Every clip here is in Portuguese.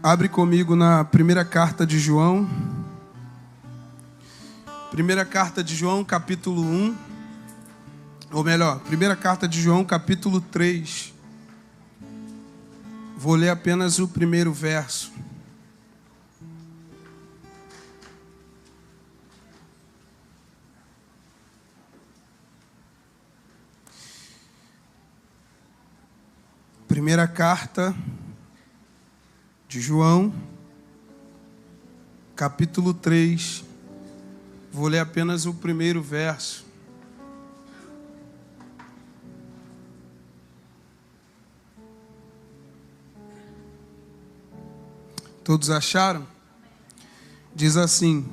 Abre comigo na primeira carta de João. Primeira carta de João, capítulo 1. Ou melhor, primeira carta de João, capítulo 3. Vou ler apenas o primeiro verso. Primeira carta de João, capítulo 3. Vou ler apenas o primeiro verso. Todos acharam? Diz assim: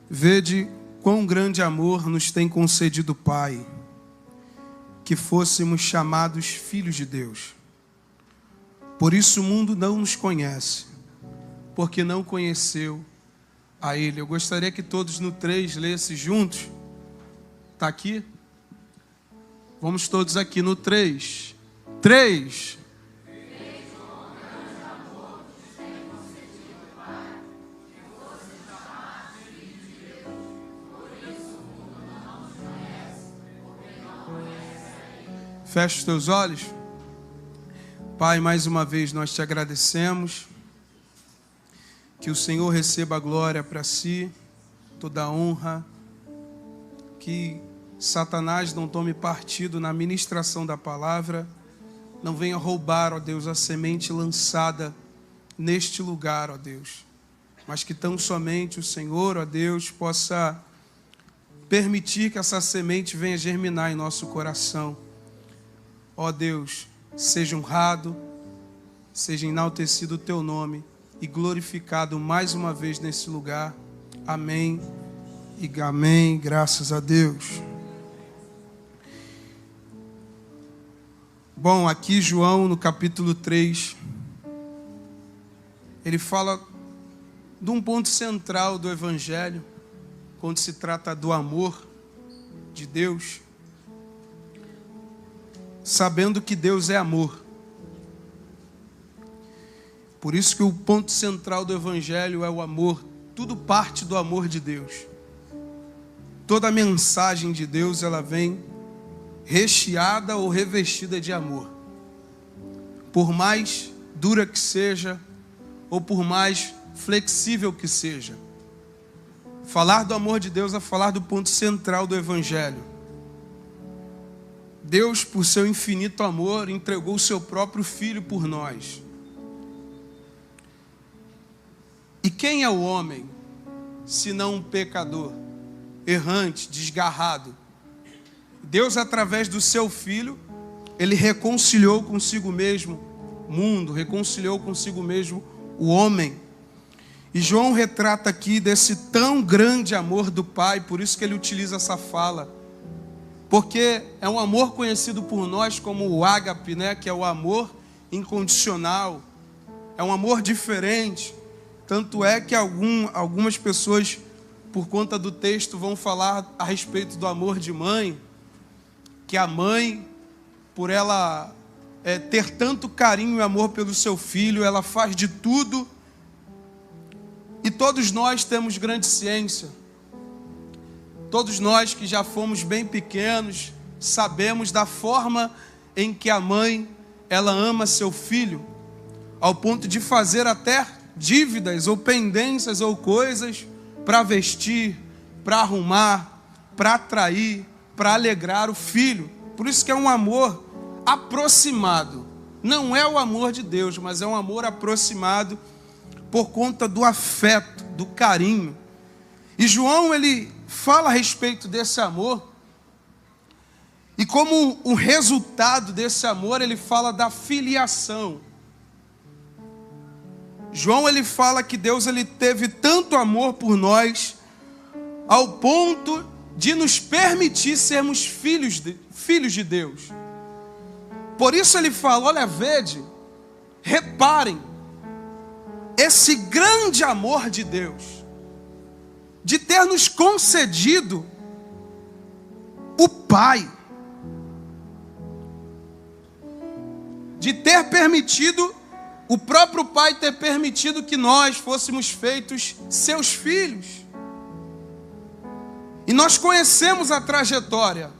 Vede quão grande amor nos tem concedido o Pai, que fôssemos chamados filhos de Deus. Por isso o mundo não nos conhece, porque não conheceu a Ele. Eu gostaria que todos no 3 lessem juntos. Está aqui? Vamos todos aqui no 3. 3. Fecha os teus olhos. Pai, mais uma vez nós te agradecemos. Que o Senhor receba a glória para si, toda a honra. Que Satanás não tome partido na ministração da palavra. Não venha roubar, ó Deus, a semente lançada neste lugar, ó Deus. Mas que tão somente o Senhor, ó Deus, possa permitir que essa semente venha germinar em nosso coração. Ó Deus, seja honrado, seja enaltecido o teu nome e glorificado mais uma vez nesse lugar. Amém e amém, graças a Deus. Bom, aqui João, no capítulo 3, ele fala de um ponto central do Evangelho, quando se trata do amor de Deus, sabendo que Deus é amor. Por isso que o ponto central do Evangelho é o amor. Tudo parte do amor de Deus. Toda a mensagem de Deus, ela vem recheada ou revestida de amor. Por mais dura que seja, ou por mais flexível que seja. Falar do amor de Deus é falar do ponto central do Evangelho. Deus, por seu infinito amor, entregou o seu próprio Filho por nós. E quem é o homem, senão um pecador, errante, desgarrado? Deus, através do seu Filho, Ele reconciliou consigo mesmo o mundo, reconciliou consigo mesmo o homem. E João retrata aqui desse tão grande amor do Pai, por isso que ele utiliza essa fala. Porque é um amor conhecido por nós como o ágape, né? Que é o amor incondicional. É um amor diferente. Tanto é que algumas pessoas, por conta do texto, vão falar a respeito do amor de mãe. Que a mãe, por ela ter tanto carinho e amor pelo seu filho, ela faz de tudo. E todos nós temos grande ciência. Todos nós que já fomos bem pequenos, sabemos da forma em que a mãe, ela ama seu filho, ao ponto de fazer até dívidas ou pendências ou coisas para vestir, para arrumar, para atrair, para alegrar o filho. Por isso que é um amor aproximado. Não é o amor de Deus, mas é um amor aproximado por conta do afeto, do carinho. E João, ele fala a respeito desse amor, e como o resultado desse amor, ele fala da filiação. João, ele fala que Deus, ele teve tanto amor por nós, ao ponto de nos permitir sermos filhos de Deus. Por isso ele fala, olha, vede, reparem, esse grande amor de Deus, de ter nos concedido o Pai, de ter permitido o próprio Pai ter permitido que nós fôssemos feitos seus filhos. E nós conhecemos a trajetória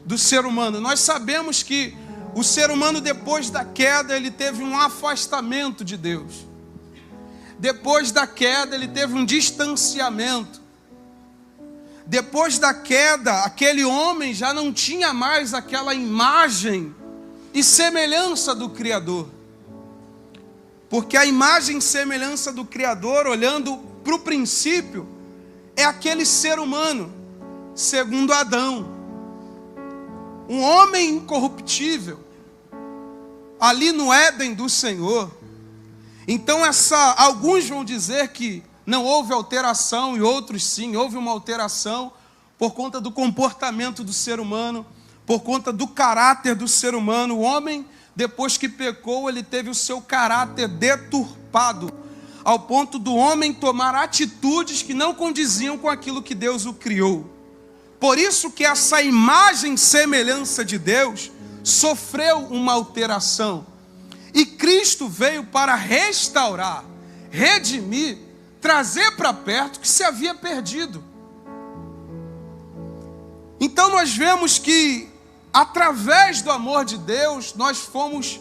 do ser humano. Nós sabemos que o ser humano, depois da queda, ele teve um afastamento de Deus. Depois da queda, ele teve um distanciamento. Depois da queda, aquele homem já não tinha mais aquela imagem e semelhança do Criador. Porque a imagem e semelhança do Criador, olhando para o princípio, é aquele ser humano, segundo Adão. Um homem incorruptível, ali no Éden do Senhor. Então alguns vão dizer que não houve alteração, e outros sim, houve uma alteração por conta do comportamento do ser humano, por conta do caráter do ser humano. O homem, depois que pecou, ele teve o seu caráter deturpado, ao ponto do homem tomar atitudes que não condiziam com aquilo que Deus o criou. Por isso que essa imagem e semelhança de Deus sofreu uma alteração. E Cristo veio para restaurar, redimir, trazer para perto o que se havia perdido. Então nós vemos que, através do amor de Deus, nós fomos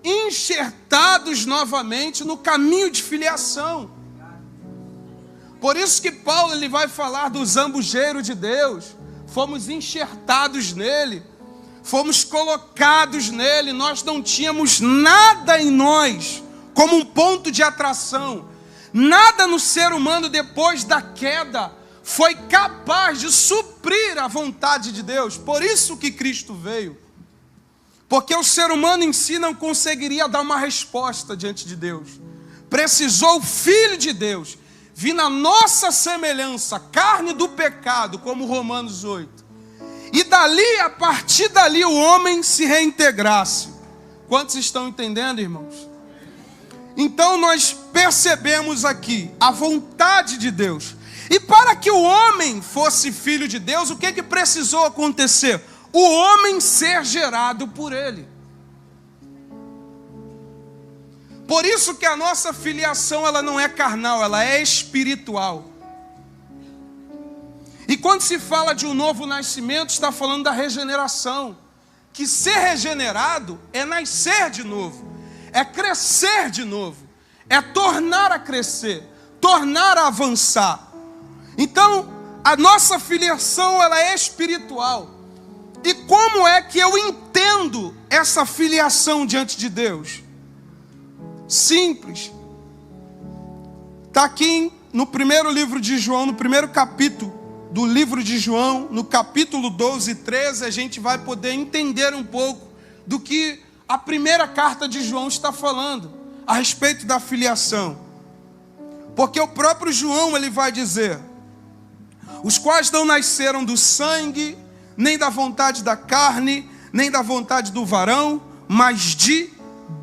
enxertados novamente no caminho de filiação. Por isso que Paulo ele vai falar do zambujeiro de Deus. Fomos enxertados nele, fomos colocados nele. Nós não tínhamos nada em nós como um ponto de atração. Nada no ser humano depois da queda foi capaz de suprir a vontade de Deus. Por isso que Cristo veio. Porque o ser humano em si não conseguiria dar uma resposta diante de Deus. Precisou o Filho de Deus vir na nossa semelhança, carne do pecado, como Romanos 8. E dali, a partir dali, o homem se reintegrasse. Quantos estão entendendo, irmãos? Então nós percebemos aqui a vontade de Deus. E para que o homem fosse filho de Deus, o que precisou acontecer? O homem ser gerado por ele. Por isso que a nossa filiação ela não é carnal, ela é espiritual. E quando se fala de um novo nascimento, está falando da regeneração. Que ser regenerado é nascer de novo, é crescer de novo, é tornar a crescer, tornar a avançar. Então, a nossa filiação ela é espiritual. E como é que eu entendo essa filiação diante de Deus? Simples. Está aqui no primeiro livro de João, no primeiro capítulo do livro de João, no capítulo 12 e 13, a gente vai poder entender um pouco do que a primeira carta de João está falando a respeito da filiação. Porque o próprio João ele vai dizer: os quais não nasceram do sangue, nem da vontade da carne, nem da vontade do varão, mas de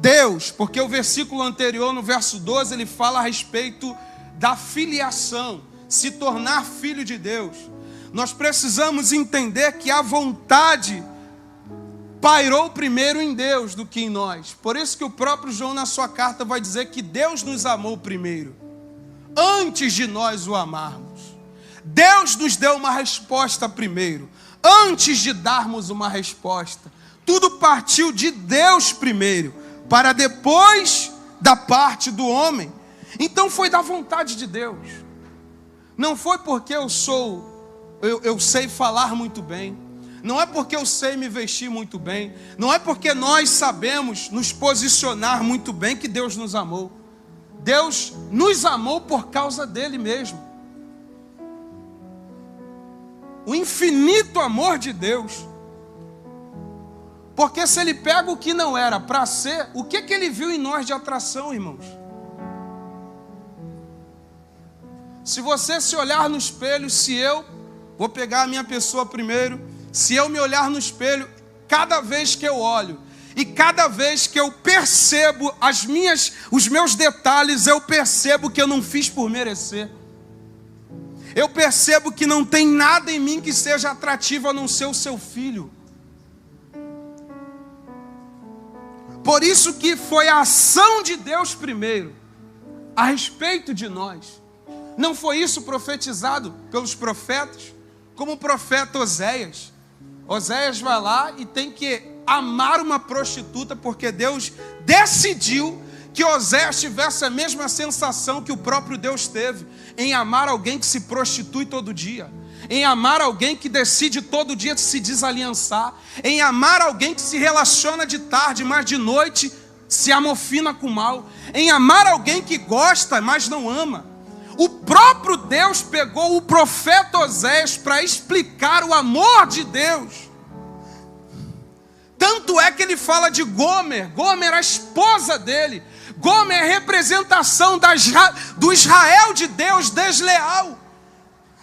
Deus. Porque o versículo anterior, no verso 12, ele fala a respeito da filiação, se tornar filho de Deus. Nós precisamos entender que a vontade pairou primeiro em Deus do que em nós. Por isso que o próprio João na sua carta vai dizer que Deus nos amou primeiro, antes de nós o amarmos. Deus nos deu uma resposta primeiro, antes de darmos uma resposta. Tudo partiu de Deus primeiro, para depois da parte do homem. Então foi da vontade de Deus. Não foi porque eu sei falar muito bem. Não é porque eu sei me vestir muito bem. Não é porque nós sabemos nos posicionar muito bem que Deus nos amou. Deus nos amou por causa dele mesmo. O infinito amor de Deus. Porque se ele pega o que não era para ser, o que ele viu em nós de atração, irmãos? Se você se olhar no espelho, vou pegar a minha pessoa primeiro, se eu me olhar no espelho, cada vez que eu olho, e cada vez que eu percebo os meus detalhes, eu percebo que eu não fiz por merecer. Eu percebo que não tem nada em mim que seja atrativo a não ser o seu filho. Por isso que foi a ação de Deus primeiro, a respeito de nós. Não foi isso profetizado pelos profetas? Como o profeta Oséias. Oséias vai lá e tem que amar uma prostituta, porque Deus decidiu que Oséias tivesse a mesma sensação que o próprio Deus teve em amar alguém que se prostitui todo dia, em amar alguém que decide todo dia se desaliançar, em amar alguém que se relaciona de tarde, mas de noite se amofina com o mal, em amar alguém que gosta, mas não ama. O próprio Deus pegou o profeta Oséias para explicar o amor de Deus. Tanto é que ele fala de Gomer. Gomer, a esposa dele. Gomer é representação do Israel de Deus desleal.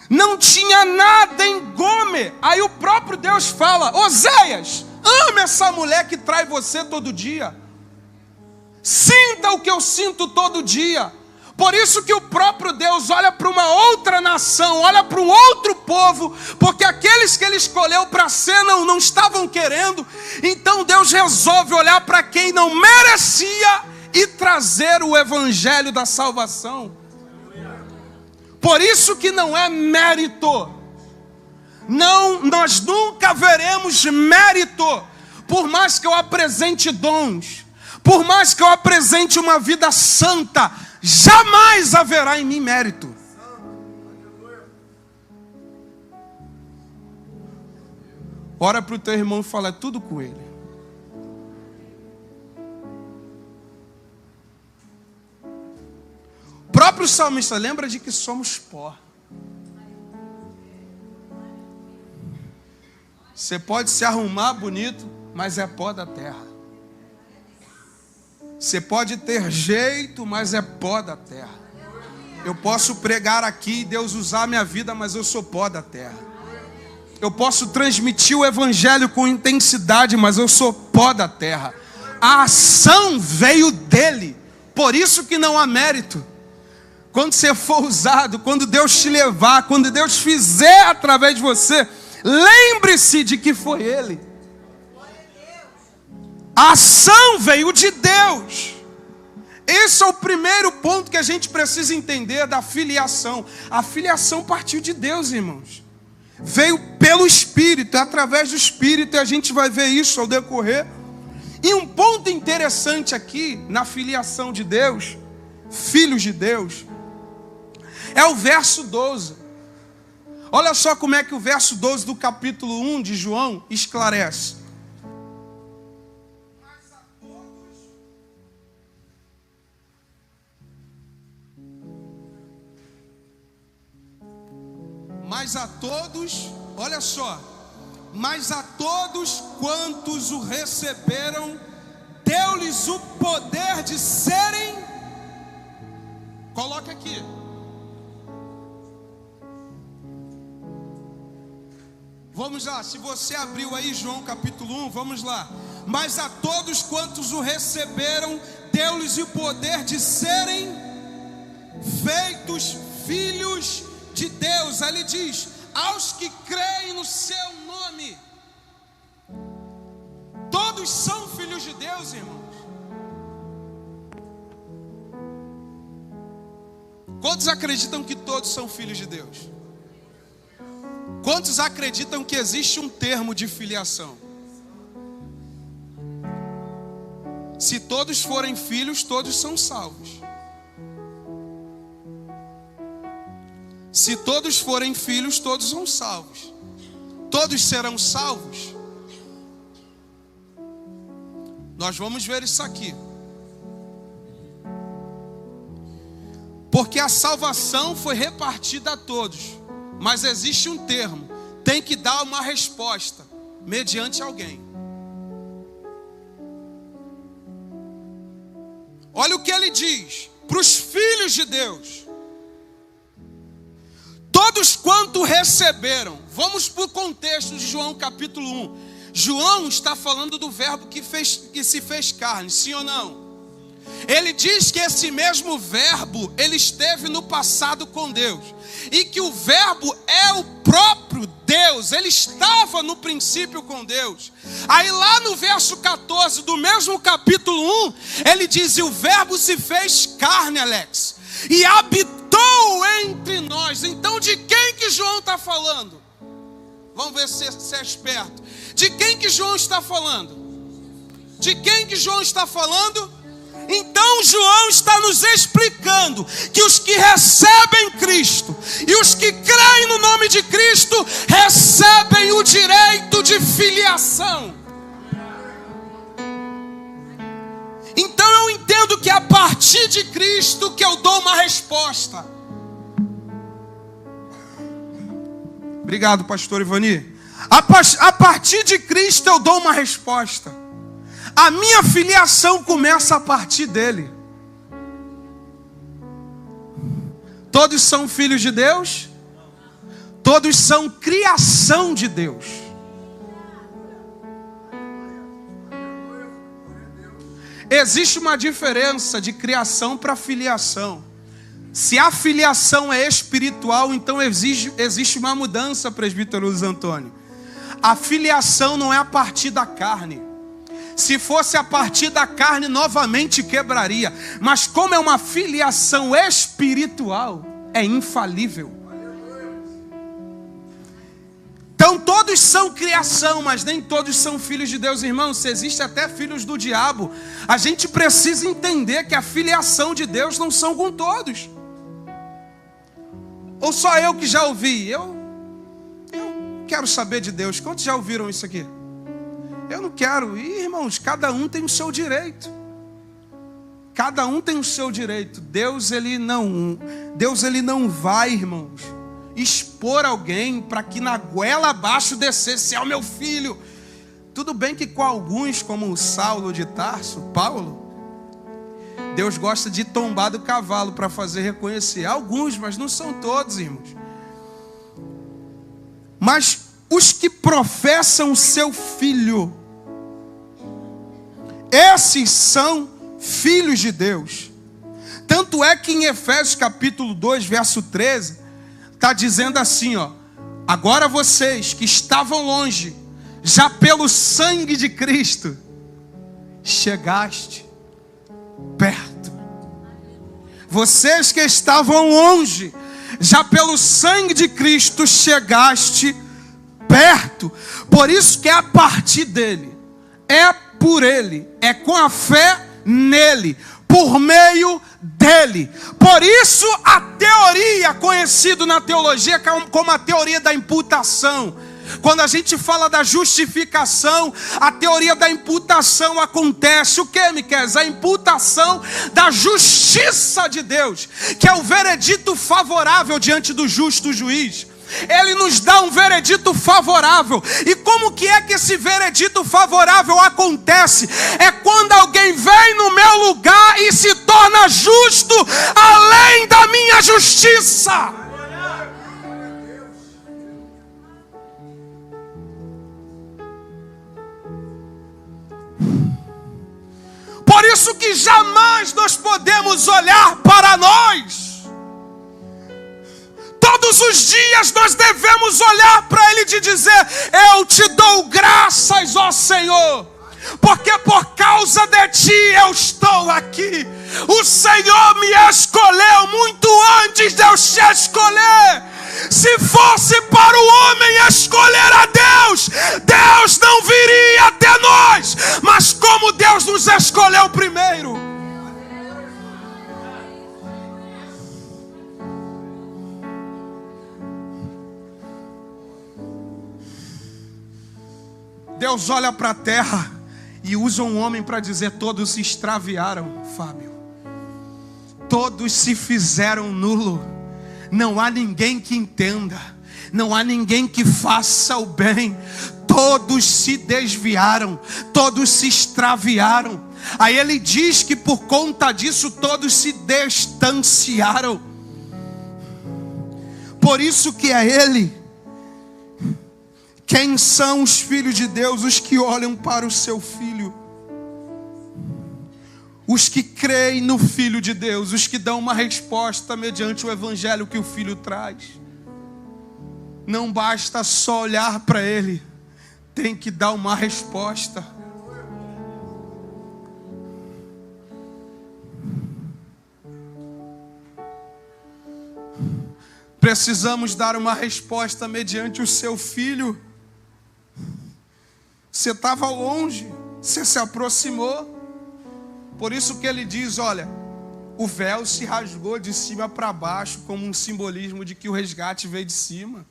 Não tinha nada em Gomer. Aí o próprio Deus fala: Oséias, ame essa mulher que trai você todo dia. Sinta o que eu sinto todo dia. Por isso que o próprio Deus olha para uma outra nação, olha para um outro povo, porque aqueles que ele escolheu para ser não estavam querendo. Então Deus resolve olhar para quem não merecia e trazer o evangelho da salvação. Por isso que não é mérito. Não, nós nunca veremos mérito. Por mais que eu apresente dons, por mais que eu apresente uma vida santa, jamais haverá em mim mérito. Ora para o teu irmão e fala: é tudo com ele. O próprio salmista lembra de que somos pó. Você pode se arrumar bonito, mas é pó da terra. Você pode ter jeito, mas é pó da terra. Eu posso pregar aqui e Deus usar a minha vida, mas eu sou pó da terra. Eu posso transmitir o evangelho com intensidade, mas eu sou pó da terra. A ação veio dele. Por isso que não há mérito. Quando você for usado, quando Deus te levar, quando Deus fizer através de você, lembre-se de que foi ele. A ação veio de Deus. Esse é o primeiro ponto que a gente precisa entender da filiação. A filiação partiu de Deus, irmãos. Veio pelo Espírito, é através do Espírito, e a gente vai ver isso ao decorrer. E um ponto interessante aqui, na filiação de Deus, filhos de Deus, é o verso 12. Olha só como é que o verso 12 do capítulo 1 de João esclarece. Mas a todos, olha só, mas a todos quantos o receberam, deu-lhes o poder de serem, coloca aqui, vamos lá, se você abriu aí João capítulo 1, vamos lá. Mas a todos quantos o receberam, deu-lhes o poder de serem feitos filhos de Deus. Ele diz: aos que creem no seu nome. Todos são filhos de Deus, irmãos. Quantos acreditam que todos são filhos de Deus? Quantos acreditam que existe um termo de filiação? Se todos forem filhos, todos são salvos. Se todos forem filhos, todos são salvos. Todos serão salvos? Nós vamos ver isso aqui. Porque a salvação foi repartida a todos. Mas existe um termo. Tem que dar uma resposta mediante alguém. Olha o que ele diz para os filhos de Deus. Todos quanto receberam. Vamos para o contexto de João capítulo 1. João está falando do verbo que se fez carne, sim ou não? ele diz que esse mesmo verbo, ele esteve no passado com Deus. E que o verbo é o próprio Deus, ele estava no princípio com Deus. Aí lá no verso 14 do mesmo capítulo 1, ele diz: e o verbo se fez carne, Alex, e habitou entre nós. Então de quem que João está falando? Vamos ver se é esperto. De quem que João está falando? De quem que João está falando? Então João está nos explicando que os que recebem Cristo e os que creem no nome de Cristo recebem o direito de filiação. Então eu entendo que é a partir de Cristo que eu dou uma resposta. Obrigado, pastor Ivani. A partir de Cristo eu dou uma resposta. A minha filiação começa a partir dele. Todos são filhos de Deus? Todos são criação de Deus. Existe uma diferença de criação para filiação. Se a filiação é espiritual, então existe uma mudança, presbítero Luiz Antônio. A filiação não é a partir da carne. Se fosse a partir da carne, novamente quebraria. Mas como é uma filiação espiritual, é infalível. Então todos são criação, mas nem todos são filhos de Deus, irmãos. Se existe até filhos do diabo, a gente precisa entender que a filiação de Deus não são com todos. Ou só eu que já ouvi? Eu quero saber de Deus. Quantos já ouviram isso aqui? Eu não quero. E, irmãos, cada um tem o seu direito. Cada um tem o seu direito. Deus ele não vai, irmãos, expor alguém para que na goela abaixo descesse: é o meu filho. Tudo bem que com alguns, como o Saulo de Tarso, Paulo, Deus gosta de tombar do cavalo para fazer reconhecer. Alguns, mas não são todos, irmãos. Mas os que professam seu filho, esses são filhos de Deus. Tanto é que em Efésios capítulo 2, verso 13, está dizendo assim, ó: agora vocês que estavam longe, já pelo sangue de Cristo, chegaste perto. Vocês que estavam longe, já pelo sangue de Cristo chegaste perto. Por isso que é a partir dele, é por ele, é com a fé nele, por meio dele. Por isso a teoria, conhecida na teologia como a teoria da imputação. Quando a gente fala da justificação, a teoria da imputação acontece. O que, Miquel? A imputação da justiça de Deus, que é o veredito favorável diante do justo juiz. Ele nos dá um veredito favorável. E como que é que esse veredito favorável acontece? É quando alguém vem no meu lugar e se torna justo além da minha justiça. Por isso que jamais nós podemos olhar para nós. Todos os dias nós devemos olhar para Ele e dizer: eu te dou graças, ó Senhor, porque por causa de Ti eu estou aqui. O Senhor me escolheu muito antes de eu te escolher. Se fosse para o homem escolher a Deus, Deus não viria até nós. Mas como Deus nos escolheu primeiro, Deus olha para a terra e usa um homem para dizer: todos se extraviaram, Fábio. Todos se fizeram nulo. Não há ninguém que entenda. Não há ninguém que faça o bem. Todos se desviaram. Todos se extraviaram. Aí ele diz que por conta disso todos se distanciaram. Por isso que é Ele. Quem são os filhos de Deus? Os que olham para o seu Filho. Os que creem no Filho de Deus, os que dão uma resposta mediante o Evangelho que o Filho traz. Não basta só olhar para Ele, tem que dar uma resposta. Precisamos dar uma resposta mediante o seu Filho. Você estava longe, você se aproximou. Por isso que ele diz, olha, o véu se rasgou de cima para baixo, como um simbolismo de que o resgate veio de cima.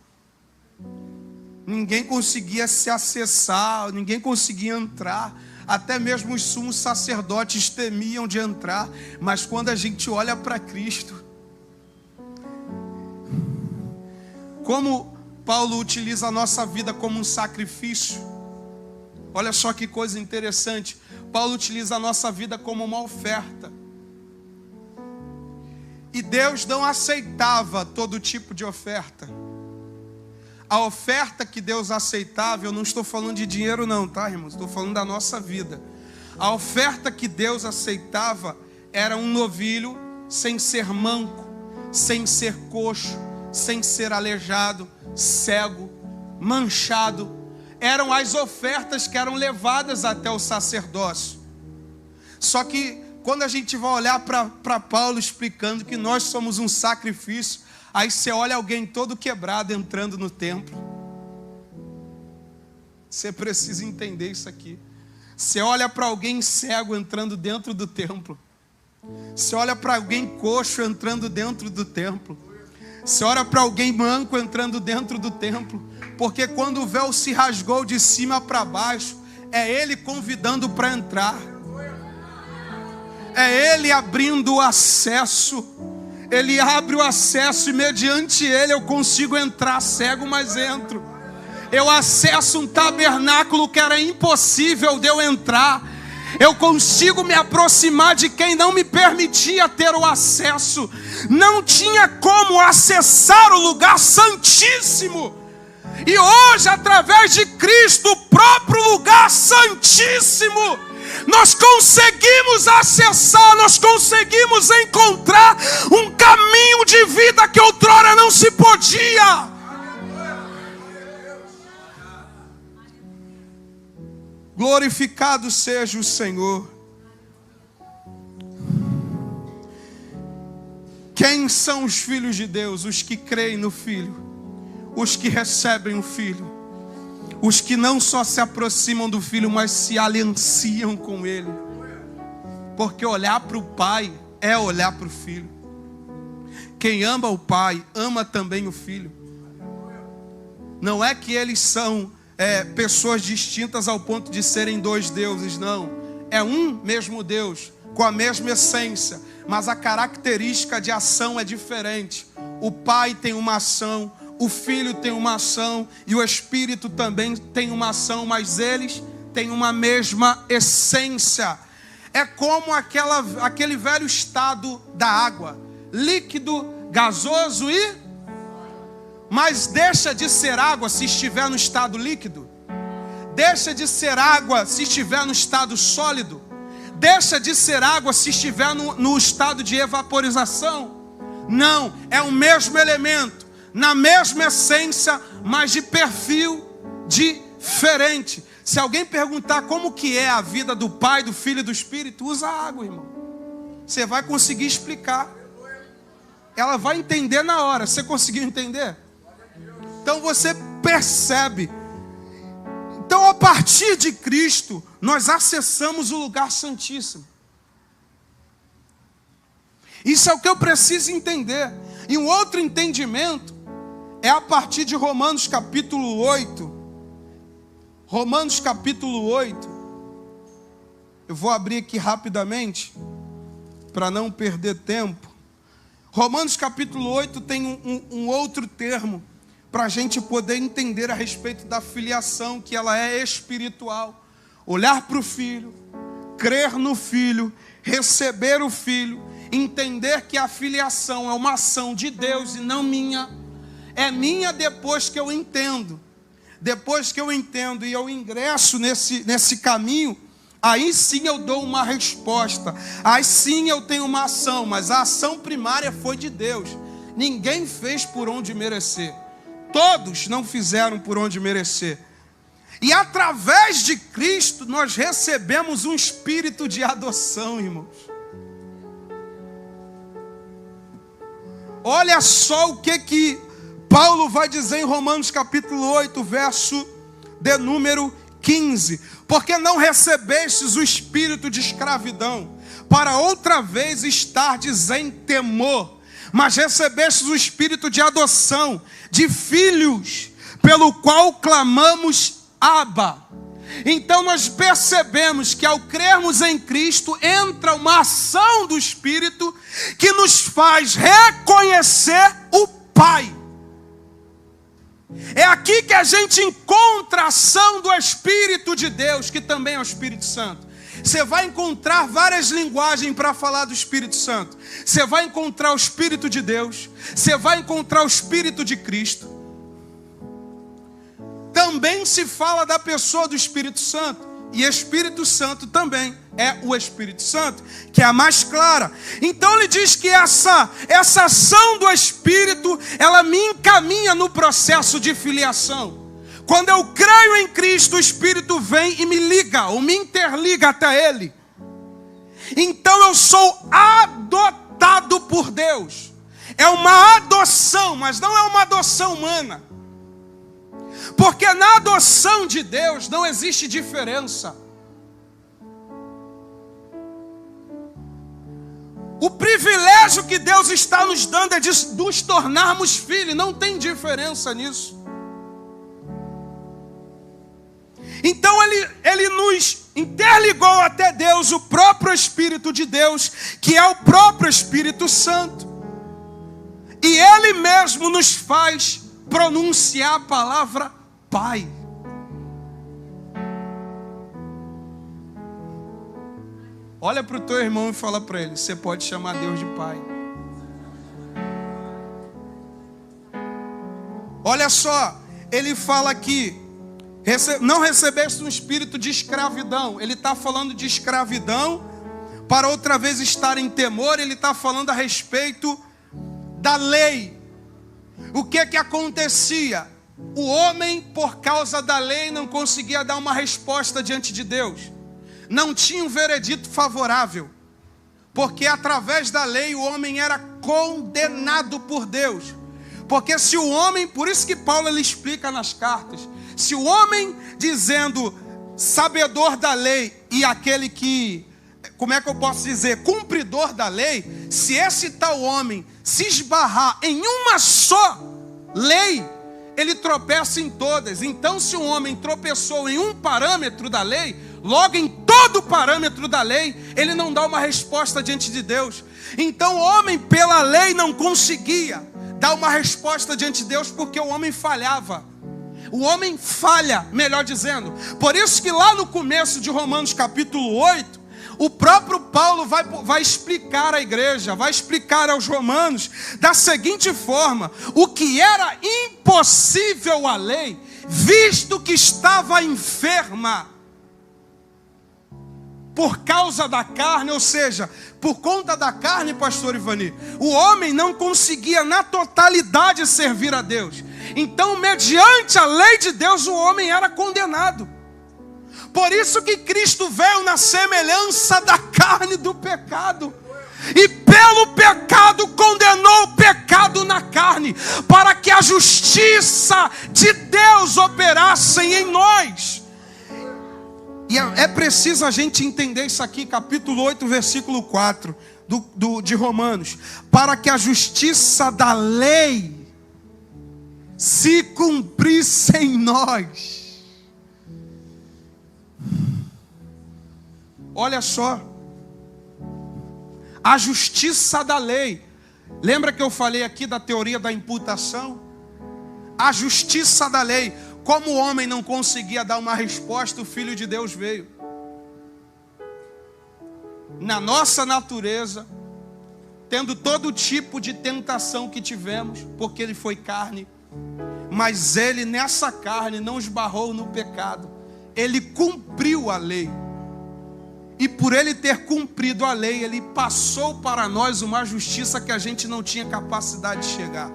Ninguém conseguia se acessar, ninguém conseguia entrar. Até mesmo os sumos sacerdotes temiam de entrar. Mas quando a gente olha para Cristo, como Paulo utiliza a nossa vida como um sacrifício. Olha só que coisa interessante. Paulo utiliza a nossa vida como uma oferta. E Deus não aceitava todo tipo de oferta. A oferta que Deus aceitava, eu não estou falando de dinheiro não, tá, irmãos? Estou falando da nossa vida. A oferta que Deus aceitava era um novilho sem ser manco, sem ser coxo, sem ser aleijado, cego, manchado. Eram as ofertas que eram levadas até o sacerdócio. Só que quando a gente vai olhar para Paulo explicando que nós somos um sacrifício, aí você olha alguém todo quebrado entrando no templo. Você precisa entender isso aqui. Você olha para alguém cego entrando dentro do templo. Você olha para alguém coxo entrando dentro do templo. Você olha para alguém manco entrando dentro do templo. Porque quando o véu se rasgou de cima para baixo, é Ele convidando para entrar. É Ele abrindo o acesso. Ele abre o acesso e mediante Ele eu consigo entrar cego, mas entro. Eu acesso um tabernáculo que era impossível de eu entrar. Eu consigo me aproximar de quem não me permitia ter o acesso. Não tinha como acessar o lugar santíssimo. E hoje, através de Cristo, o próprio lugar santíssimo, nós conseguimos acessar, nós conseguimos encontrar um caminho de vida que outrora não se podia. Glorificado seja o Senhor. Quem são os filhos de Deus? Os que creem no Filho, os que recebem o Filho, os que não só se aproximam do Filho, mas se alianciam com Ele. Porque olhar para o Pai é olhar para o Filho. Quem ama o Pai, ama também o Filho. Não é que eles são pessoas distintas ao ponto de serem dois deuses, não. É um mesmo Deus, com a mesma essência, mas a característica de ação é diferente. O Pai tem uma ação, o Filho tem uma ação e o Espírito também tem uma ação, mas eles têm uma mesma essência. É como aquele velho estado da água, líquido, gasoso mas deixa de ser água se estiver no estado líquido. Deixa de ser água se estiver no estado sólido. Deixa de ser água se estiver no estado de evaporização. Não, é o mesmo elemento, na mesma essência, mas de perfil diferente. Se alguém perguntar como que é a vida do Pai, do Filho e do Espírito, usa água, irmão. Você vai conseguir explicar. Ela vai entender na hora. Você conseguiu entender? Então você percebe. Então, a partir de Cristo, nós acessamos o lugar santíssimo. Isso é o que eu preciso entender. E um outro entendimento é a partir de Romanos capítulo 8. Romanos capítulo 8. Eu vou abrir aqui rapidamente, para não perder tempo. Romanos capítulo 8 tem um outro termo, para a gente poder entender a respeito da filiação, que ela é espiritual. Olhar para o Filho, crer no Filho, receber o Filho, entender que a filiação é uma ação de Deus e não minha. É minha depois que eu entendo. Depois que eu entendo e eu ingresso nesse caminho, aí sim eu dou uma resposta, aí sim eu tenho uma ação, mas a ação primária foi de Deus. Ninguém fez por onde merecer, todos não fizeram por onde merecer. E através de Cristo nós recebemos um espírito de adoção, irmãos. Olha só o que Paulo vai dizer em Romanos capítulo 8, verso de número 15. Porque não recebestes o espírito de escravidão, para outra vez estardes em temor, mas recebestes o espírito de adoção, de filhos, pelo qual clamamos Abba. Então nós percebemos que ao crermos em Cristo, entra uma ação do Espírito que nos faz reconhecer o Pai. É aqui que a gente encontra a ação do Espírito de Deus, que também é o Espírito Santo. Você vai encontrar várias linguagens para falar do Espírito Santo. Você vai encontrar o Espírito de Deus, você vai encontrar o Espírito de Cristo. Também se fala da pessoa do Espírito Santo. E Espírito Santo também é o Espírito Santo, que é a mais clara. Então ele diz que essa ação do Espírito, ela me encaminha no processo de filiação. Quando eu creio em Cristo, o Espírito vem e me liga, ou me interliga até Ele. Então eu sou adotado por Deus. É uma adoção, mas não é uma adoção humana. Porque na adoção de Deus não existe diferença. O privilégio que Deus está nos dando é de nos tornarmos filhos, não tem diferença nisso. Então ele nos interligou até Deus, o próprio Espírito de Deus, que é o próprio Espírito Santo. E Ele mesmo nos faz pronunciar a palavra Pai. Olha para o teu irmão e fala para ele: você pode chamar Deus de Pai. Olha só, ele fala aqui: não recebeste um espírito de escravidão. Ele está falando de escravidão para outra vez estar em temor. Ele está falando a respeito da lei. O que acontecia? O homem, por causa da lei, não conseguia dar uma resposta diante de Deus. Não tinha um veredito favorável. Porque através da lei o homem era condenado por Deus. Porque se o homem, por isso que Paulo ele explica nas cartas, se o homem dizendo sabedor da lei e aquele que, como é que eu posso dizer, cumpridor da lei, se esse tal homem se esbarrar em uma só lei, ele tropeça em todas. Então se um homem tropeçou em um parâmetro da lei, logo em todo o parâmetro da lei, ele não dá uma resposta diante de Deus. Então o homem pela lei não conseguia dar uma resposta diante de Deus, porque o homem falhava. O homem falha, melhor dizendo. Por isso que lá no começo de Romanos capítulo 8, o próprio Paulo vai explicar à igreja, vai explicar aos romanos da seguinte forma: o que era impossível à lei, visto que estava enferma por causa da carne, ou seja, por conta da carne, pastor Ivani, o homem não conseguia na totalidade servir a Deus. Então, mediante a lei de Deus, o homem era condenado. Por isso que Cristo veio na semelhança da carne do pecado. E pelo pecado condenou o pecado na carne, para que a justiça de Deus operasse em nós. E é preciso a gente entender isso aqui, capítulo 8, versículo 4 de Romanos. Para que a justiça da lei se cumprisse em nós. Olha só, a justiça da lei. Lembra que eu falei aqui da teoria da imputação? A justiça da lei. Como o homem não conseguia dar uma resposta, o Filho de Deus veio. Na nossa natureza, tendo todo tipo de tentação que tivemos, porque ele foi carne, mas ele nessa carne não esbarrou no pecado. Ele cumpriu a lei. E por ele ter cumprido a lei, ele passou para nós uma justiça que a gente não tinha capacidade de chegar.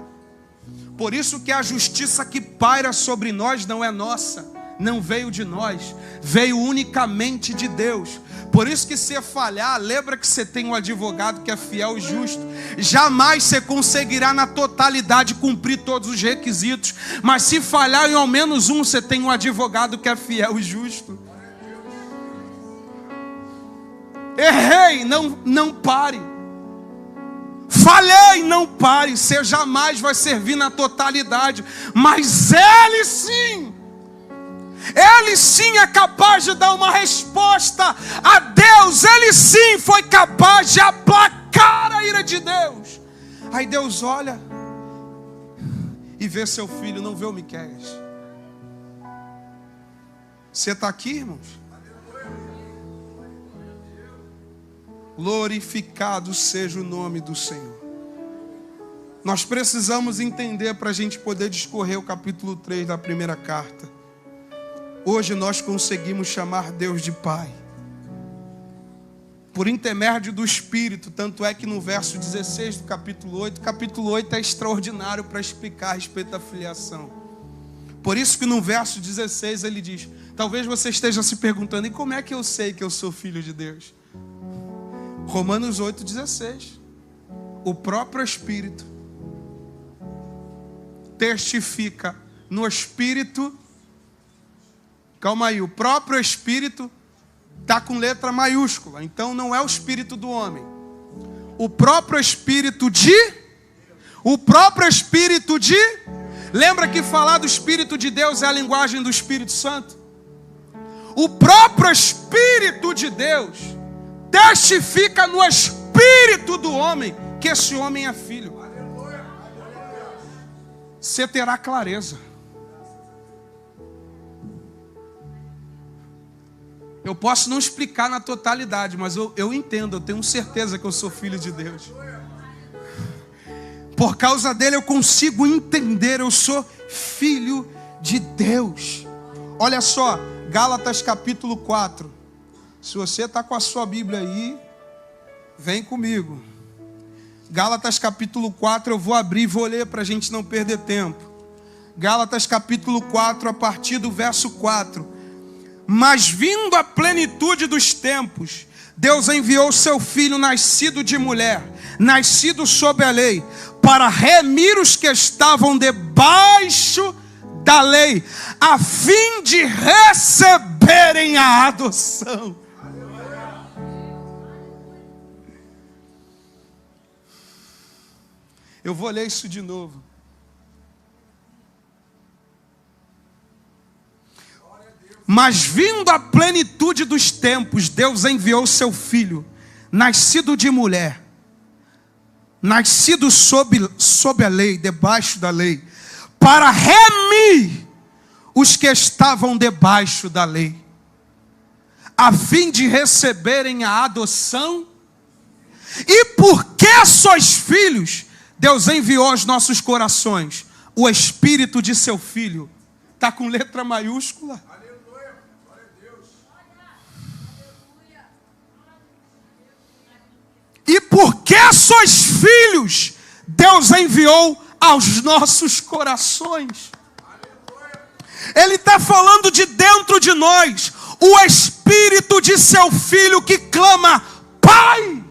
Por isso que a justiça que paira sobre nós não é nossa, não veio de nós, veio unicamente de Deus. Por isso que se falhar, lembra que você tem um advogado que é fiel e justo. Jamais você conseguirá na totalidade cumprir todos os requisitos, mas se falhar em ao menos um, você tem um advogado que é fiel e justo. Errei, não pare. Falhei, não pare. Você jamais vai servir na totalidade, mas Ele sim é capaz de dar uma resposta a Deus. Ele sim foi capaz de aplacar a ira de Deus. Aí Deus olha e vê seu filho, não vê o Miqueias. Você está aqui, irmãos? Glorificado seja o nome do Senhor. Nós precisamos entender para a gente poder discorrer o capítulo 3 da primeira carta. Hoje nós conseguimos chamar Deus de Pai, por intermédio do Espírito. Tanto é que no verso 16 do capítulo 8, o capítulo 8 é extraordinário para explicar a respeito da filiação. Por isso que no verso 16 ele diz, talvez você esteja se perguntando, e como é que eu sei que eu sou filho de Deus? Romanos 8,16. O próprio Espírito testifica no Espírito. Calma aí, o próprio Espírito está com letra maiúscula. Então não é o Espírito do homem. O próprio Espírito de... Lembra que falar do Espírito de Deus é a linguagem do Espírito Santo? O próprio Espírito de Deus testifica no espírito do homem que esse homem é filho. Você terá clareza. Eu posso não explicar na totalidade, mas eu entendo, eu tenho certeza que eu sou filho de Deus. Por causa dele eu consigo entender, eu sou filho de Deus. Olha só, Gálatas capítulo 4. Se você está com a sua Bíblia aí, vem comigo. Gálatas capítulo 4, eu vou abrir e vou ler para a gente não perder tempo. Gálatas capítulo 4, a partir do verso 4. Mas vindo a plenitude dos tempos, Deus enviou seu Filho nascido de mulher, nascido sob a lei, para remir os que estavam debaixo da lei, a fim de receberem a adoção. Eu vou ler isso de novo. Mas vindo a plenitude dos tempos, Deus enviou seu Filho, nascido de mulher, nascido sob a lei, debaixo da lei, para remir os que estavam debaixo da lei, a fim de receberem a adoção. E porque sois filhos, Deus enviou aos nossos corações o Espírito de seu Filho. Está com letra maiúscula. Aleluia. Glória a Deus. E porque sois filhos, Deus enviou aos nossos corações. Ele está falando de dentro de nós, o Espírito de seu Filho que clama, Pai.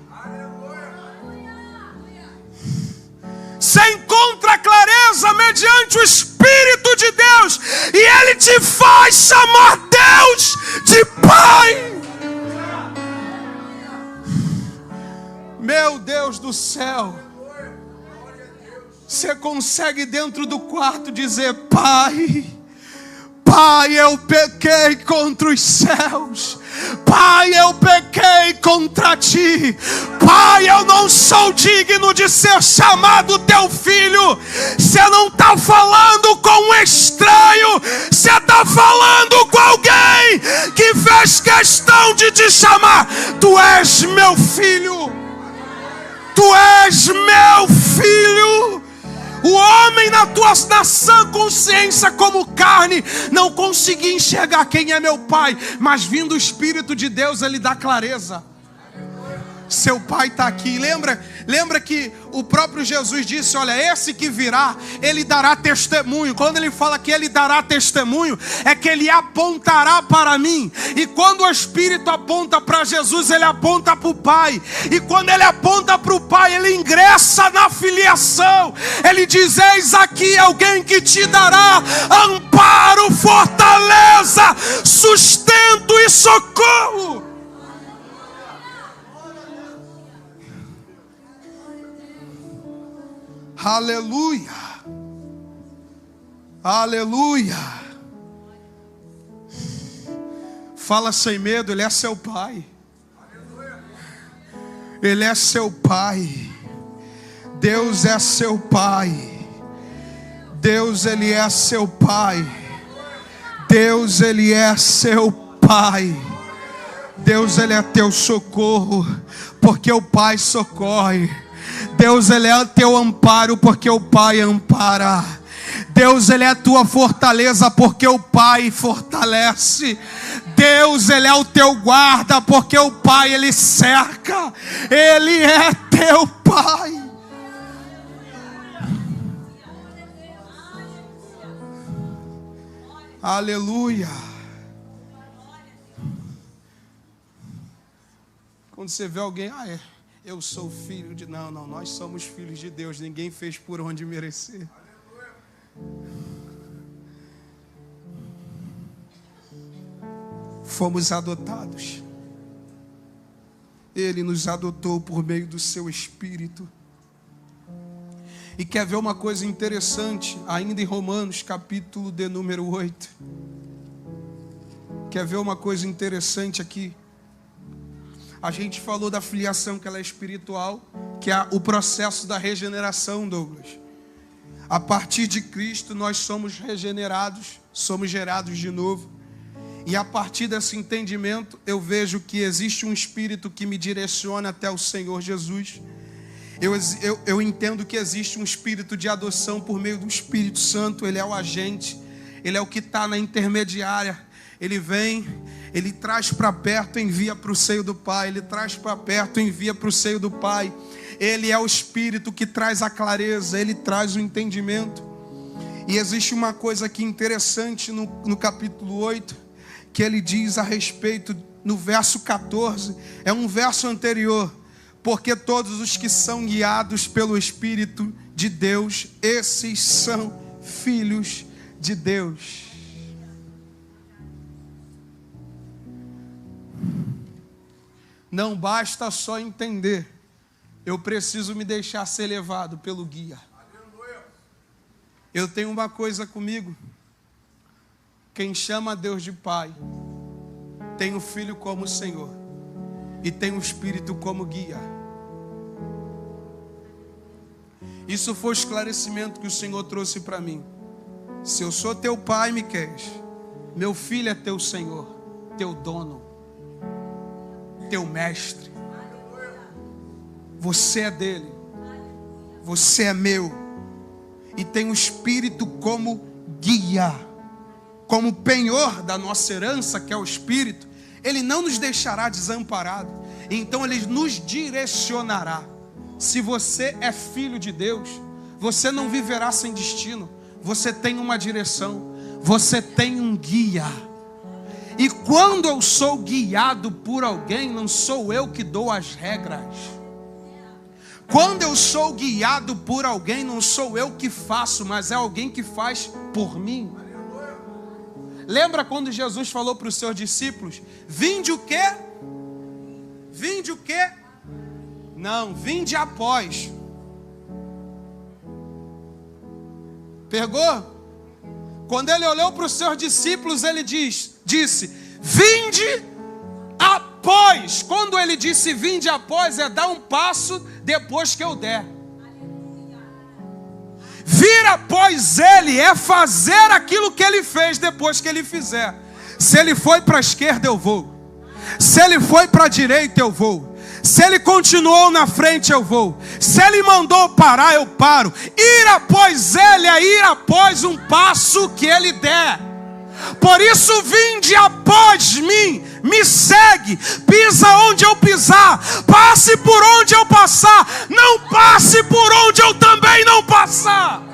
Você encontra clareza mediante o Espírito de Deus, e Ele te faz chamar Deus de Pai. Meu Deus do céu, você consegue dentro do quarto dizer, Pai, Pai, eu pequei contra os céus. Pai, eu pequei contra ti. Pai, eu não sou digno de ser chamado teu filho. Você não está falando com um estranho. Você está falando com alguém que fez questão de te chamar. Tu és meu filho. Tu és meu filho. O homem na sã consciência como carne não conseguia enxergar quem é meu pai, mas vindo o Espírito de Deus, ele dá clareza. Seu pai está aqui. Lembra que o próprio Jesus disse: olha, esse que virá, ele dará testemunho. Quando ele fala que ele dará testemunho, é que ele apontará para mim. E quando o Espírito aponta para Jesus, ele aponta para o Pai. E quando ele aponta para o Pai, ele ingressa na filiação. Ele diz: eis aqui alguém que te dará amparo, fortaleza, sustento e socorro. Aleluia, aleluia. Fala sem medo, ele é seu pai. Ele é seu pai. Deus é seu pai. Deus, ele é seu pai. Deus, ele é seu pai. Deus, ele é teu socorro, porque o Pai socorre. Deus, ele é o teu amparo, porque o Pai ampara. Deus, ele é a tua fortaleza, porque o Pai fortalece. Deus, ele é o teu guarda, porque o Pai, ele cerca. Ele é teu Pai. Aleluia. Quando você vê alguém, eu sou filho de... Não, nós somos filhos de Deus. Ninguém fez por onde merecer. Fomos adotados. Ele nos adotou por meio do seu Espírito. E quer ver uma coisa interessante? Ainda em Romanos, capítulo de número 8. Quer ver uma coisa interessante aqui? A gente falou da filiação, que ela é espiritual, que é o processo da regeneração, Douglas. A partir de Cristo nós somos regenerados, somos gerados de novo. E a partir desse entendimento eu vejo que existe um Espírito que me direciona até o Senhor Jesus. Eu entendo que existe um Espírito de adoção por meio do Espírito Santo. Ele é o agente, ele é o que está na intermediária. Ele vem, ele traz para perto, envia para o seio do Pai. Ele traz para perto, envia para o seio do Pai. Ele é o Espírito que traz a clareza, ele traz o entendimento. E existe uma coisa aqui interessante no capítulo 8, que ele diz a respeito, no verso 14, é um verso anterior. Porque todos os que são guiados pelo Espírito de Deus, esses são filhos de Deus. Não basta só entender, eu preciso me deixar ser levado pelo guia. Eu tenho uma coisa comigo: quem chama Deus de Pai tem o Filho como Senhor e tem o Espírito como guia. Isso foi o esclarecimento que o Senhor trouxe para mim. Se eu sou teu pai, Miqueias, meu filho é teu Senhor, teu dono, teu mestre. Você é dele, você é meu. E tem o Espírito como guia, como penhor da nossa herança, que é o Espírito. Ele não nos deixará desamparados, então ele nos direcionará. Se você é filho de Deus, você não viverá sem destino. Você tem uma direção, você tem um guia. E quando eu sou guiado por alguém, não sou eu que dou as regras. Quando eu sou guiado por alguém, não sou eu que faço, mas é alguém que faz por mim. Lembra quando Jesus falou para os seus discípulos: vinde o quê? Vinde o quê? Não, vinde após. Pegou? Quando ele olhou para os seus discípulos, ele disse: vinde após. Quando ele disse vinde após, é dar um passo depois que eu der. Vir após ele é fazer aquilo que ele fez depois que ele fizer. Se ele foi para a esquerda, eu vou. Se ele foi para a direita, eu vou. Se Ele continuou na frente, eu vou. Se Ele mandou parar, eu paro. Ir após Ele é ir após um passo que Ele der. Por isso, vinde após mim, me segue, pisa onde eu pisar, passe por onde eu passar, não passe por onde eu também não passar.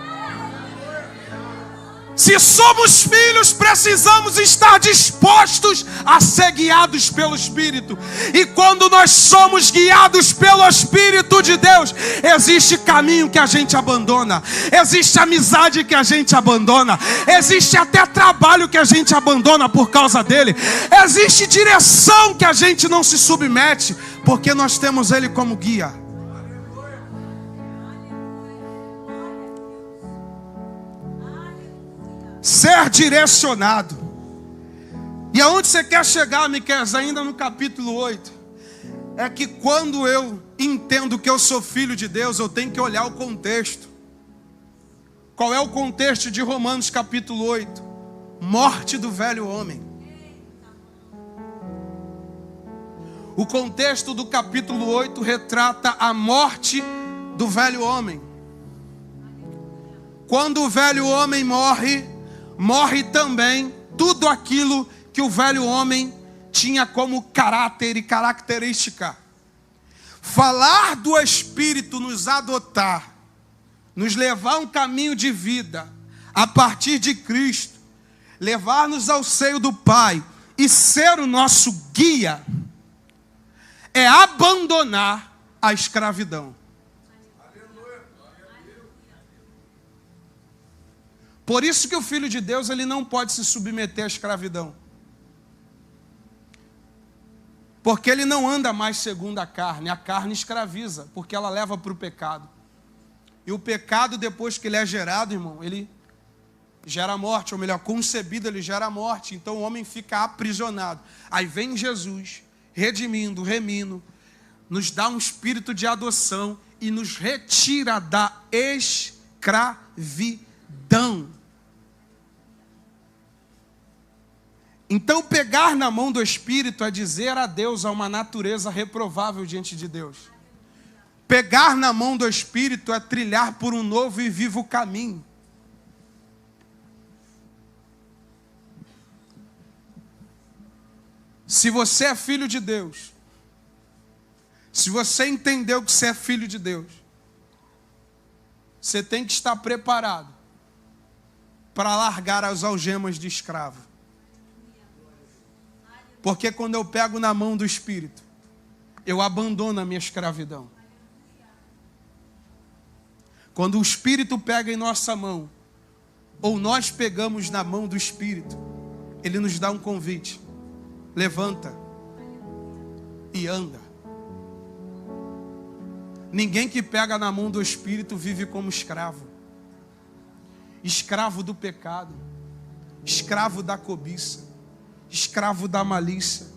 Se somos filhos, precisamos estar dispostos a ser guiados pelo Espírito. E quando nós somos guiados pelo Espírito de Deus, existe caminho que a gente abandona, existe amizade que a gente abandona, existe até trabalho que a gente abandona por causa dele, existe direção que a gente não se submete, porque nós temos ele como guia. Ser direcionado. E aonde você quer chegar, Miqueias? Ainda no capítulo 8. É que quando eu entendo que eu sou filho de Deus, eu tenho que olhar o contexto. Qual é o contexto de Romanos capítulo 8? Morte do velho homem. O contexto do capítulo 8 retrata a morte do velho homem. Quando o velho homem morre, morre também tudo aquilo que o velho homem tinha como caráter e característica. Falar do Espírito nos adotar, nos levar a um caminho de vida a partir de Cristo, levar-nos ao seio do Pai e ser o nosso guia, é abandonar a escravidão. Por isso que o Filho de Deus, ele não pode se submeter à escravidão. Porque ele não anda mais segundo a carne escraviza, porque ela leva para o pecado. E o pecado, depois que ele é gerado, irmão, ele gera morte, ou melhor, concebido, ele gera morte. Então o homem fica aprisionado. Aí vem Jesus, redimindo, remindo, nos dá um espírito de adoção e nos retira da escravidão. Então, pegar na mão do Espírito é dizer adeus a uma natureza reprovável diante de Deus. Pegar na mão do Espírito é trilhar por um novo e vivo caminho. Se você é filho de Deus, se você entendeu que você é filho de Deus, você tem que estar preparado para largar as algemas de escravo. Porque quando eu pego na mão do Espírito, eu abandono a minha escravidão. Quando o Espírito pega em nossa mão, ou nós pegamos na mão do Espírito, ele nos dá um convite. Levanta e anda. Ninguém que pega na mão do Espírito vive como escravo. Escravo do pecado, escravo da cobiça, escravo da malícia.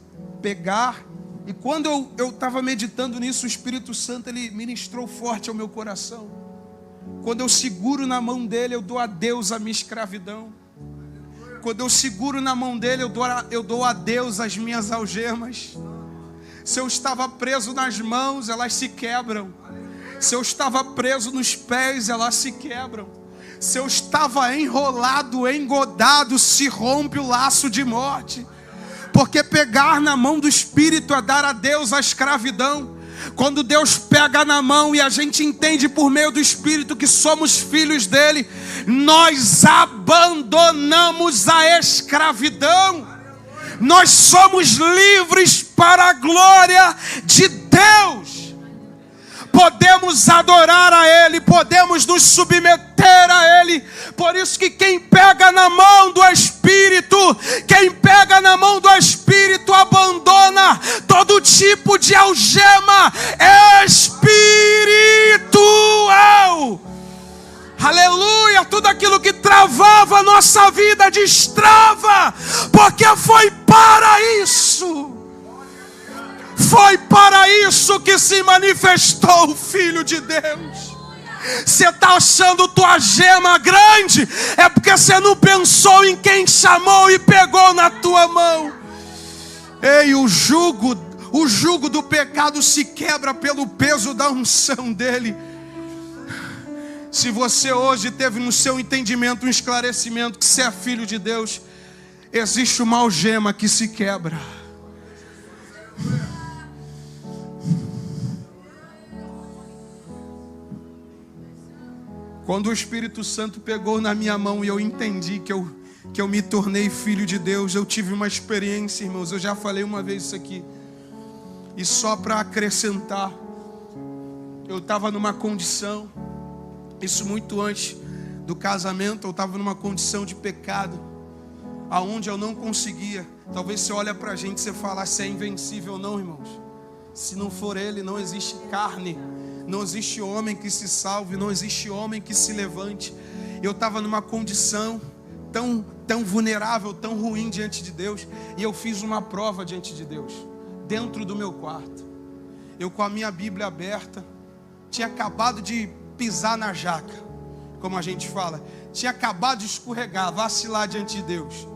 Pegar, e quando eu estava meditando nisso, o Espírito Santo, ele ministrou forte ao meu coração. Quando eu seguro na mão dele, eu dou adeus à minha escravidão. Quando eu seguro na mão dele, eu dou adeus às minhas algemas. Se eu estava preso nas mãos, elas se quebram. Se eu estava preso nos pés, elas se quebram. Se eu estava enrolado, engodado, se rompe o laço de morte. Porque pegar na mão do Espírito é dar adeus à escravidão. Quando Deus pega na mão e a gente entende por meio do Espírito que somos filhos dele, nós abandonamos a escravidão. Nós somos livres para a glória de Deus. Podemos adorar a ele, podemos nos submeter a ele. Por isso que quem pega na mão do Espírito, abandona todo tipo de algema espiritual. Aleluia, tudo aquilo que travava a nossa vida destrava, porque foi para isso. Foi para isso que se manifestou o Filho de Deus. Você está achando tua gema grande, é porque você não pensou em quem chamou e pegou na tua mão. Ei, o jugo O jugo do pecado se quebra pelo peso da unção dele. Se você hoje teve no seu entendimento um esclarecimento que você é filho de Deus, existe uma algema que se quebra. Quando o Espírito Santo pegou na minha mão e eu entendi que eu me tornei filho de Deus, eu tive uma experiência, irmãos. Eu já falei uma vez isso aqui. E só para acrescentar, eu estava numa condição, isso muito antes do casamento, eu estava numa condição de pecado, aonde eu não conseguia. Talvez você olha para a gente e você fala se é invencível ou não, irmãos. Se não for Ele, não existe carne. Não existe homem que se salve, não existe homem que se levante. Eu estava numa condição tão vulnerável, tão ruim diante de Deus. E eu fiz uma prova diante de Deus, dentro do meu quarto. Eu com a minha Bíblia aberta, tinha acabado de pisar na jaca, como a gente fala. Tinha acabado de escorregar, vacilar diante de Deus.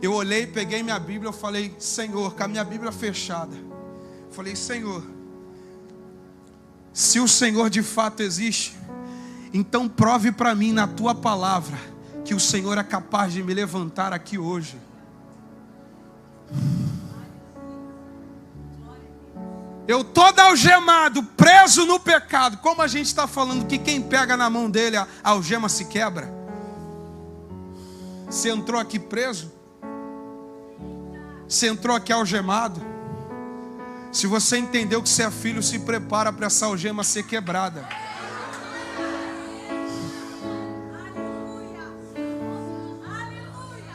Eu olhei, peguei minha Bíblia, eu falei, Senhor, com a minha Bíblia fechada. Eu falei, Senhor, se o Senhor de fato existe, então prove para mim na tua palavra que o Senhor é capaz de me levantar aqui hoje. Eu todo algemado, preso no pecado. Como a gente está falando que quem pega na mão dele a algema se quebra. Você entrou aqui preso? Você entrou aqui algemado? Se você entendeu que você é filho, se prepara para essa algema ser quebrada.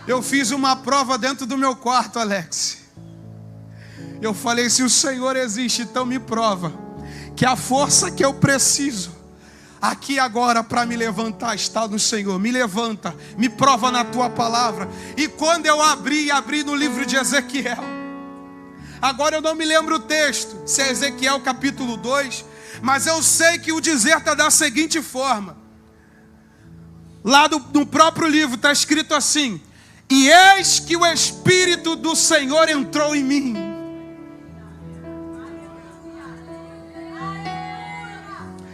Eu fiz uma prova dentro do meu quarto, Alex. Eu falei, se o Senhor existe, então me prova que a força que eu preciso aqui agora para me levantar está no Senhor. Me levanta, me prova na tua palavra. E quando eu abri no livro de Ezequiel, agora eu não me lembro o texto, se é Ezequiel capítulo 2, mas eu sei que o dizer está da seguinte forma. Lá no próprio livro está escrito assim: e eis que o Espírito do Senhor entrou em mim.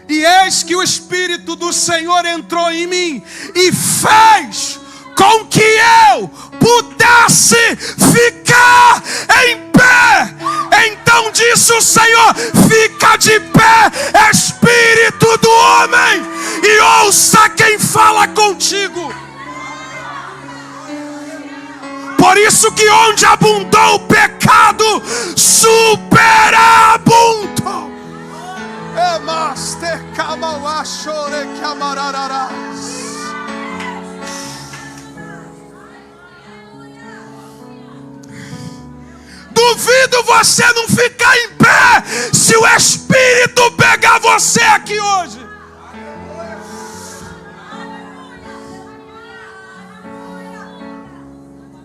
E eis que o Espírito do Senhor entrou em mim e fez com que eu pudesse ficar em pé. Então disse o Senhor: fica de pé, Espírito do homem, e ouça quem fala contigo. Por isso que onde abundou o pecado, superabundou. Duvido você não ficar em pé se o Espírito pegar você aqui hoje.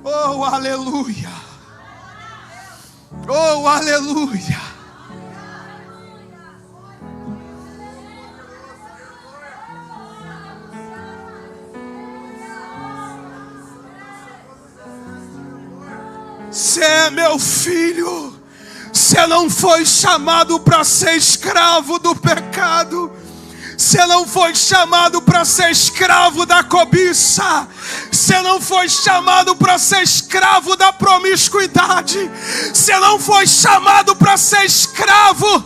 Oh, aleluia. Oh, aleluia. Você é meu filho. Você não foi chamado para ser escravo do pecado. Você não foi chamado para ser escravo da cobiça. Você não foi chamado para ser escravo da promiscuidade. Você não foi chamado para ser escravo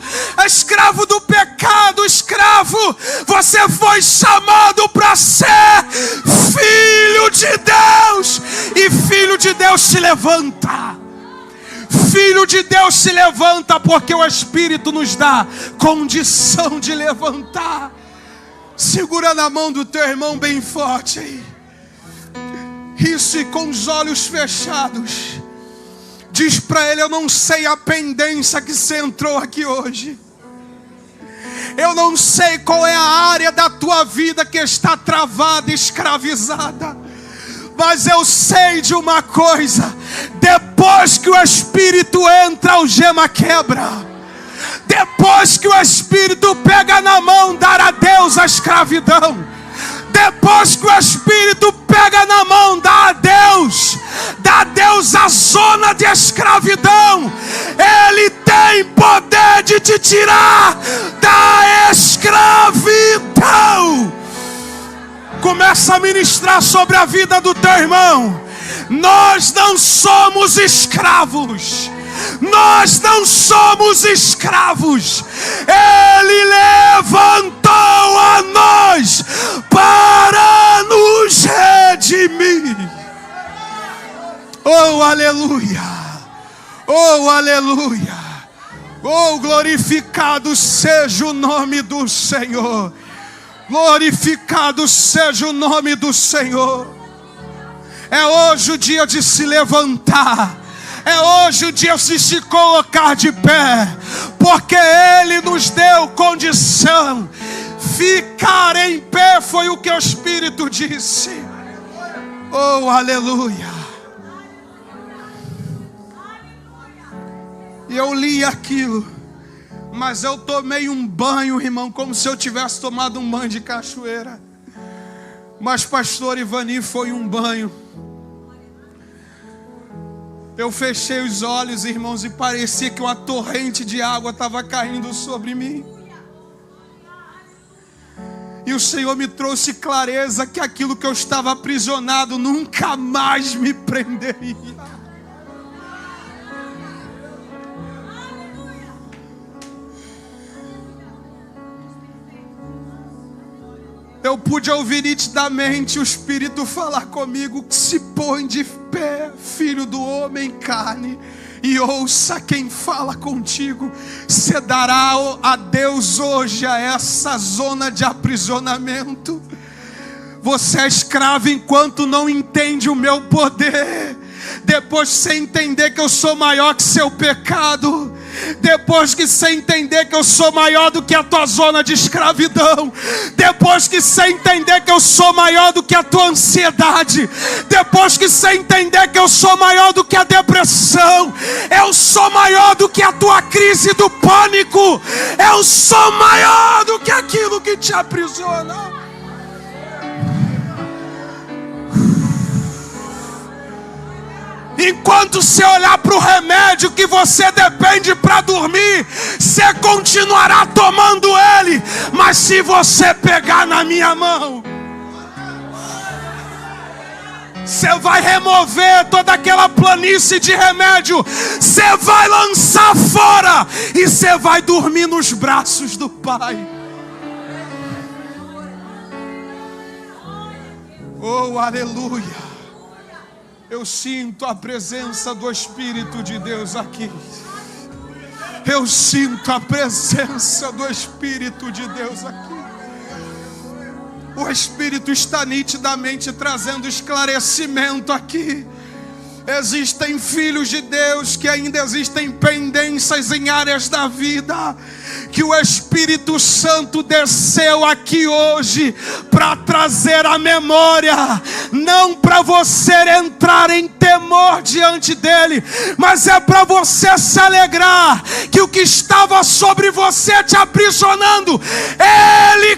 do pecado, escravo. Você foi chamado para ser filho de Deus. E filho de Deus se levanta. Filho de Deus se levanta porque o Espírito nos dá condição de levantar. Segura na mão do teu irmão bem forte aí. Isso, e com os olhos fechados, diz para ele: eu não sei a pendência que você entrou aqui hoje. Eu não sei qual é a área da tua vida que está travada, escravizada. Mas eu sei de uma coisa: depois que o Espírito entra, a algema quebra. Depois que o Espírito pega na mão, dar a Deus a escravidão. Depois que o Espírito pega na mão, dá a Deus a zona de escravidão. Ele tem tem poder de te tirar da escravidão. Começa a ministrar sobre a vida do teu irmão. Nós não somos escravos. Nós não somos escravos. Ele levantou a nós para nos redimir. Oh, aleluia. Oh, aleluia. Oh, glorificado seja o nome do Senhor. Glorificado seja o nome do Senhor. É hoje o dia de se levantar. É hoje o dia de se colocar de pé. Porque Ele nos deu condição. Ficar em pé foi o que o Espírito disse. Oh, aleluia. E eu li aquilo. Mas eu tomei um banho, irmão, como se eu tivesse tomado um banho de cachoeira. Mas pastor Ivani, foi um banho. Eu fechei os olhos, irmãos, e parecia que uma torrente de água estava caindo sobre mim. E o Senhor me trouxe clareza que aquilo que eu estava aprisionado nunca mais me prenderia. Eu pude ouvir nitidamente o Espírito falar comigo: se põe de pé, filho do homem, carne, e ouça quem fala contigo. Você dará a Deus hoje a essa zona de aprisionamento. Você é escravo enquanto não entende o meu poder. Depois que você entender que eu sou maior que seu pecado, depois que você entender que eu sou maior do que a tua zona de escravidão, depois que você entender que eu sou maior do que a tua ansiedade, depois que você entender que eu sou maior do que a depressão, eu sou maior do que a tua crise do pânico, eu sou maior do que aquilo que te aprisiona. Enquanto você olhar para o remédio que você depende para dormir, você continuará tomando ele. Mas se você pegar na minha mão, você vai remover toda aquela planície de remédio. Você vai lançar fora e você vai dormir nos braços do Pai. Oh, aleluia. Eu sinto a presença do Espírito de Deus aqui. Eu sinto a presença do Espírito de Deus aqui. O Espírito está nitidamente trazendo esclarecimento aqui. Existem filhos de Deus que ainda existem pendências em áreas da vida, que o Espírito Santo desceu aqui hoje para trazer a memória, não para você entrar em temor diante dele, mas é para você se alegrar que o que estava sobre você te aprisionando, ele